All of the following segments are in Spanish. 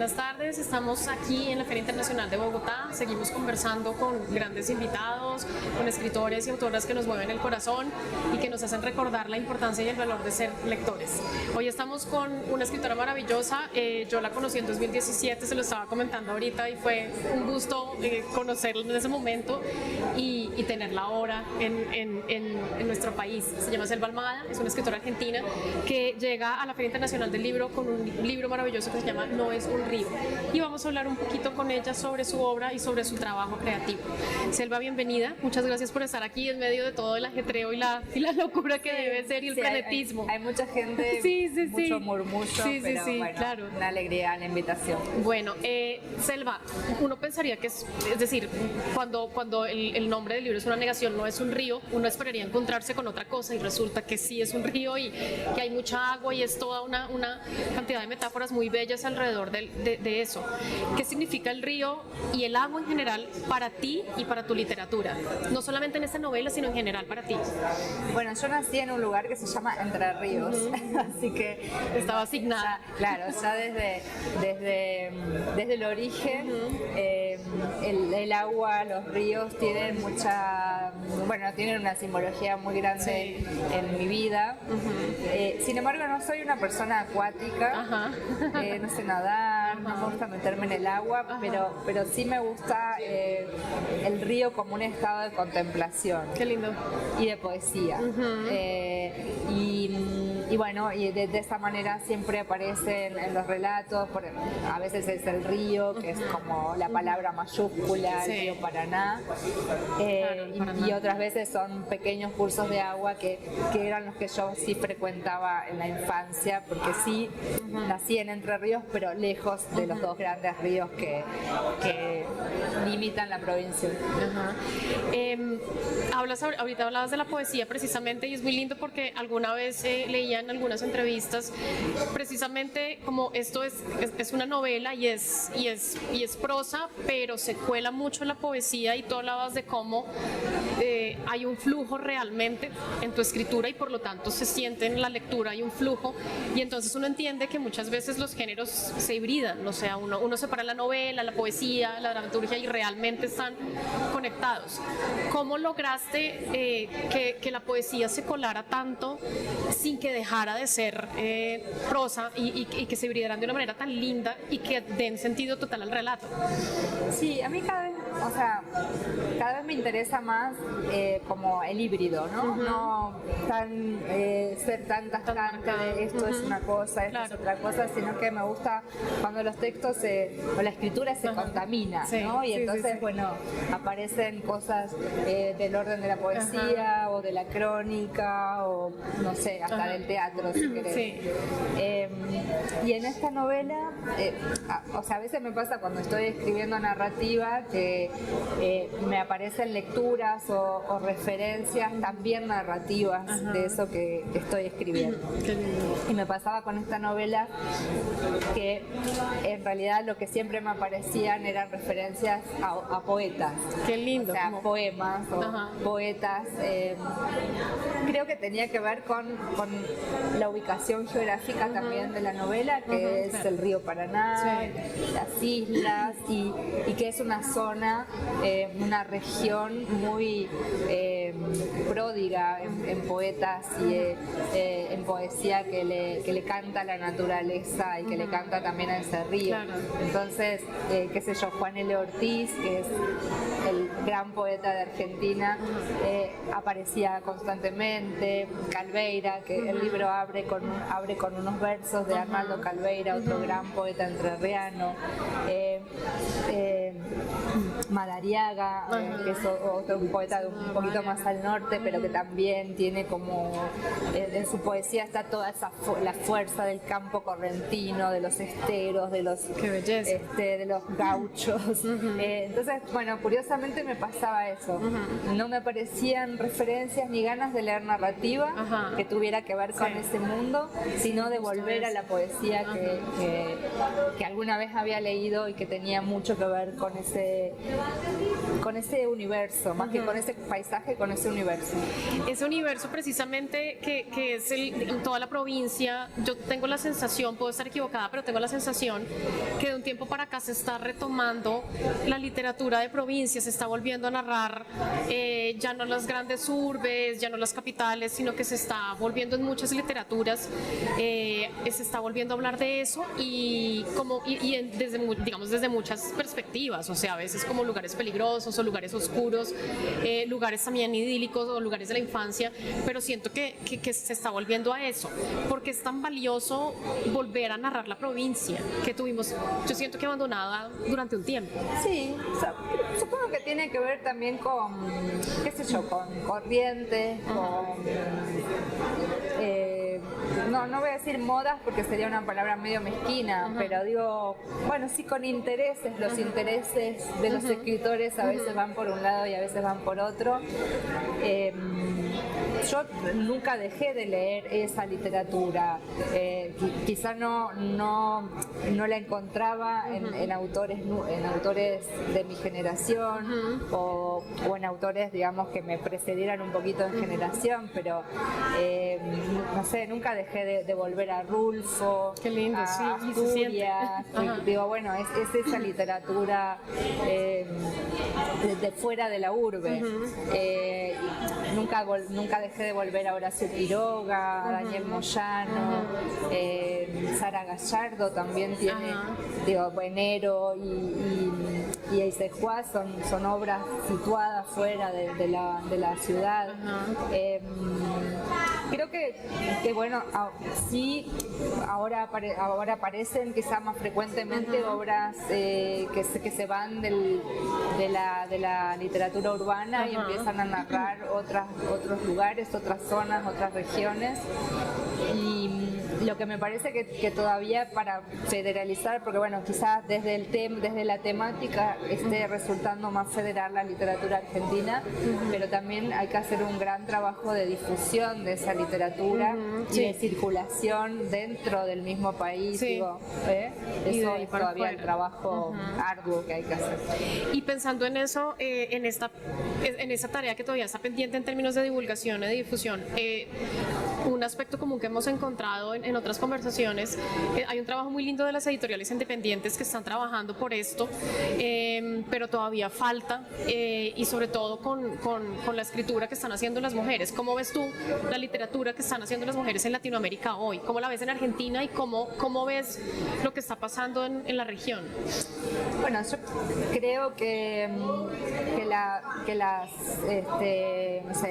buenas tardes. Estamos aquí en la Feria Internacional de Bogotá. Seguimos conversando con grandes invitados, con escritores y autoras que nos mueven el corazón y que nos hacen recordar la importancia y el valor de ser lectores. Hoy estamos con una escritora maravillosa. Yo la conocí en 2017, se lo estaba comentando ahorita, y fue un gusto conocerla en ese momento y tenerla ahora en nuestro país. Se llama Selva Almada, es una escritora argentina que llega a la Feria Internacional del Libro con un libro maravilloso que se llama No es un río, y vamos a hablar un poquito con ella sobre su obra y sobre su trabajo creativo. Selva, bienvenida, muchas gracias por estar aquí en medio de todo el ajetreo y la locura que debe ser y el frenetismo. Hay mucha gente, mucho murmullo, pero bueno, claro, una alegría la invitación. Bueno, Selva, uno pensaría que es decir, cuando el nombre del libro es una negación, no es un río, uno esperaría encontrarse con otra cosa, y resulta que sí es un río y que hay mucha agua, y es toda una cantidad de metáforas muy bellas alrededor de eso. ¿Qué significa el río y el agua en general para ti y para tu literatura? No solamente en esta novela, sino en general para ti. Bueno, yo nací en un lugar que se llama Entre Ríos, así que estaba asignada. Claro, ya desde el origen, el agua, los ríos tienen tienen una simbología muy grande en mi vida. Sin embargo, no soy una persona acuática, no sé nadar, no me gusta meterme en el agua, pero sí me gusta el río como un estado de contemplación. Qué lindo. Y de poesía. Y bueno, y de esa manera siempre aparecen en los relatos, a veces es el río, que es como la palabra mayúscula, el río Paraná, y otras veces son pequeños cursos de agua que eran los que yo sí frecuentaba en la infancia, porque sí nací en Entre Ríos, pero lejos de los dos grandes ríos que limitan la provincia. Ahorita hablabas de la poesía precisamente, y es muy lindo porque alguna vez leía en algunas entrevistas precisamente como esto es una novela y es prosa, pero se cuela mucho en la poesía, y tú hablabas de cómo hay un flujo realmente en tu escritura, y por lo tanto se siente en la lectura, hay un flujo, y entonces uno entiende que muchas veces los géneros se hibridan, o sea, uno separa la novela, la poesía, la dramaturgia, y realmente están conectados. ¿Cómo lograste que la poesía se colara tanto sin que dejara de ser prosa y que se hibridaran de una manera tan linda y que den sentido total al relato? Sí, a mí cada vez me interesa más como el híbrido, ¿no? No ser tan tajante de esto es una cosa, esto es otra cosa, sino que me gusta cuando los textos o la escritura se contamina, ¿no? Y entonces, bueno, aparecen cosas del orden de la poesía o de la crónica o, no sé, hasta del teatro, si querés. Y en esta novela, a veces me pasa cuando estoy escribiendo narrativa que me aparecen lecturas o referencias también narrativas de eso que estoy escribiendo. Y me pasaba con esta novela que en realidad lo que siempre me aparecían eran referencias a poetas. Qué lindo. O sea, poemas o poetas. Creo que tenía que ver con la ubicación geográfica también de la novela, que es el río Paraná, las islas, y que es una zona, una región muy pródiga en poetas y en poesía que le canta a la naturaleza y que le canta también a ese río. Entonces, qué sé yo, Juan L. Ortiz, que es el gran poeta de Argentina, aparecía constantemente. Calveira, que el libro abre con unos versos de Arnaldo Calveira, otro gran poeta entrerriano. Madariaga, que es otro poeta de un poquito más al norte, pero que también tiene como en su poesía está toda la fuerza del campo correntino, de los esteros, de los gauchos. Entonces, bueno, curiosamente me pasaba eso. No me aparecían referencias ni ganas de leer narrativa que tuviera que ver con ese mundo, sino de volver a la poesía poesía que alguna vez había leído y que tenía mucho que ver con ese universo, más que con ese paisaje, con ese universo. Ese universo precisamente que es en toda la provincia, yo tengo la sensación, puedo estar equivocada, pero tengo la sensación que de un tiempo para acá se está retomando la literatura de provincia, se está volviendo a narrar ya no las grandes urbes, ya no las capitales, sino que se está volviendo en muchas literaturas, se está volviendo a hablar de eso desde muchas perspectivas, o sea, a veces como lugares peligrosos o lugares oscuros, lugares también idílicos o lugares de la infancia, pero siento que se está volviendo a eso, porque es tan valioso volver a narrar la provincia que tuvimos, yo siento que abandonada durante un tiempo. Sí, supongo que tiene que ver también con, qué sé yo, con corrientes, no voy a decir modas porque sería una palabra medio mezquina, pero digo, bueno, sí, con intereses, los intereses de los escritores a veces van por un lado y a veces van por otro. Yo nunca dejé de leer esa literatura, quizá no la encontraba en autores de mi generación o en autores, digamos, que me precedieran un poquito en generación, pero no sé, nunca dejé de volver a Rulfo, qué lindo, a Asturias, digo, bueno, es esa literatura de fuera de la urbe. Nunca dejé de volver a Horacio Quiroga, a Daniel Moyano, Sara Gallardo también tiene, digo, Buenero y Eisejuá son obras situadas fuera de la ciudad. Creo que bueno, sí, ahora aparecen quizá más frecuentemente obras que se van de la literatura urbana y empiezan a narrar otros lugares, otras zonas, otras regiones. Y lo que me parece que todavía para federalizar, porque bueno, quizás desde la temática esté resultando más federal la literatura argentina, pero también hay que hacer un gran trabajo de difusión de esa literatura y de circulación dentro del mismo país. Digo, eso es todavía el trabajo arduo que hay que hacer. Y pensando en eso, en esa tarea que todavía está pendiente en términos de divulgación y de difusión, un aspecto común que hemos encontrado en otras conversaciones, hay un trabajo muy lindo de las editoriales independientes que están trabajando por esto, pero todavía falta, y sobre todo con la escritura que están haciendo las mujeres. ¿Cómo ves tú la literatura que están haciendo las mujeres en Latinoamérica hoy? ¿Cómo la ves en Argentina y cómo ves lo que está pasando en la región? Bueno, yo creo que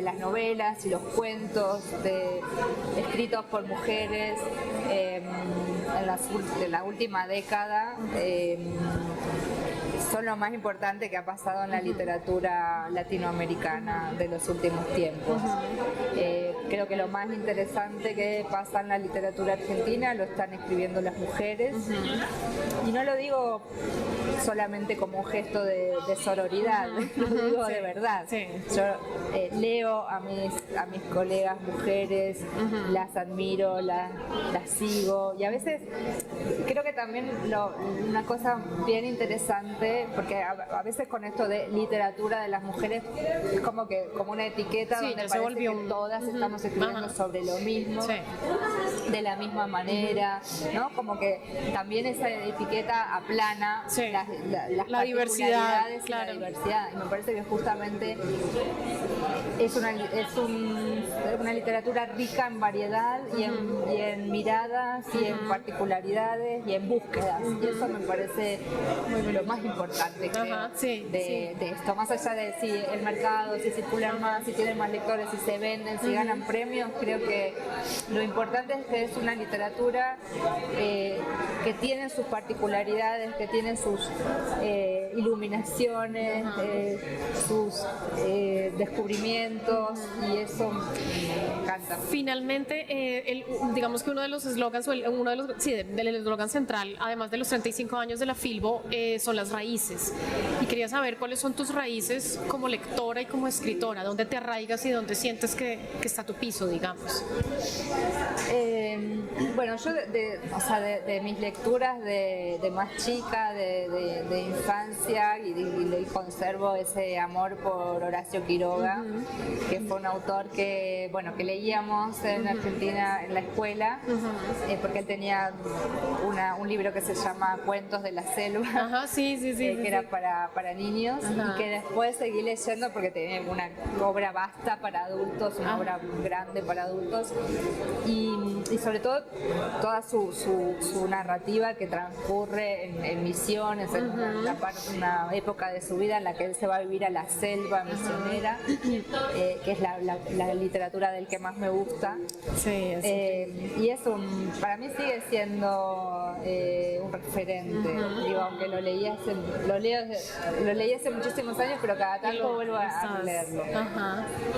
las novelas y los cuentos escritos por mujeres en la última década son lo más importante que ha pasado en la literatura latinoamericana de los últimos tiempos. Creo que lo más interesante que pasa en la literatura argentina lo están escribiendo las mujeres, y no lo digo solamente como un gesto de sororidad, lo digo de verdad. Yo leo a mis colegas mujeres, las admiro, las sigo, y a veces creo que también una cosa bien interesante, porque a veces con esto de literatura de las mujeres es como una etiqueta donde parece que todas estamos escribiendo sobre lo mismo, de la misma manera, ¿no? Como que también esa etiqueta aplana las diversidad, y la diversidad, y me parece que justamente es una literatura rica en variedad y en miradas y en particularidades y en búsquedas, y eso me parece lo más importante, creo, de esto, más allá de si el mercado, si circulan más, si tienen más lectores, si se venden, si ganan premios. Creo que lo importante es que es una literatura que tiene sus particularidades, que tiene sus iluminaciones, sus descubrimientos, y eso me encanta. Finalmente, digamos que uno de los eslogans, del eslogan central, además de los 35 años de la Filbo, son las raíces. Y quería saber cuáles son tus raíces como lectora y como escritora, dónde te arraigas y dónde sientes que está tu piso, digamos. Bueno, yo de mis lecturas de más chica, de infancia, y conservo ese amor por Horacio Quiroga, que fue un autor que leíamos en Argentina en la escuela, porque él tenía un libro que se llama Cuentos de la Selva. Ajá, sí, que era para niños. Ajá. Y que después seguí leyendo porque tenía una obra vasta para adultos, una obra grande para adultos, y sobre todo toda su narrativa que transcurre en Misiones, en una época de su vida en la que él se va a vivir a la selva misionera, que es la literatura del que más me gusta. Sí, y para mí sigue siendo un referente. Digo, aunque lo leí hace muchísimos años, pero cada tanto vuelvo a leerlo.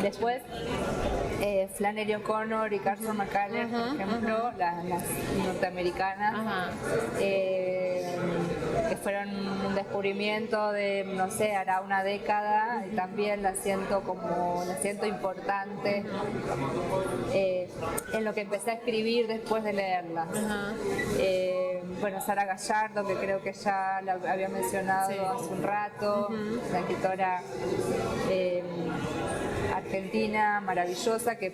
Después Flannery O'Connor y Carson McCullers, por ejemplo, las norteamericanas, que fueron un descubrimiento de, no sé, hará una década, y también la siento importante en lo que empecé a escribir después de leerlas. Bueno, Sara Gallardo, que creo que ya la había mencionado hace un rato, la escritora argentina maravillosa que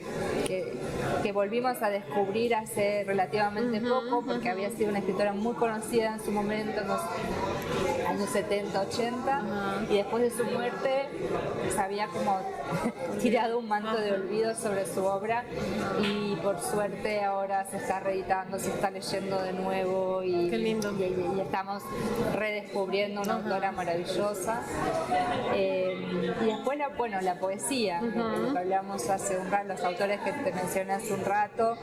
volvimos a descubrir hace relativamente poco, porque había sido una escritora muy conocida en su momento, en los años 70, 80, y después de su muerte se había como tirado un manto de olvido sobre su obra, y por suerte ahora se está reeditando, se está leyendo de nuevo, y, qué lindo. y estamos redescubriendo una autora maravillosa. Y después la poesía, lo que hablamos hace un rato, los autores que te mencioné hace un rato,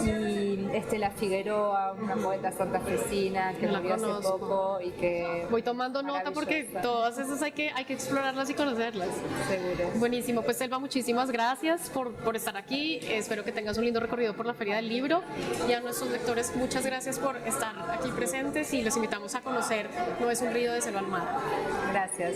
y Estela Figueroa, una poeta santafesina que murió hace poco y que... Voy tomando nota porque todas esas hay que explorarlas y conocerlas. Seguro. Buenísimo, pues Selva, muchísimas gracias por estar aquí. Espero que tengas un lindo recorrido por la Feria del Libro, y a nuestros lectores muchas gracias por estar aquí presentes, y los invitamos a conocer No es un río de Selva Almada. Gracias.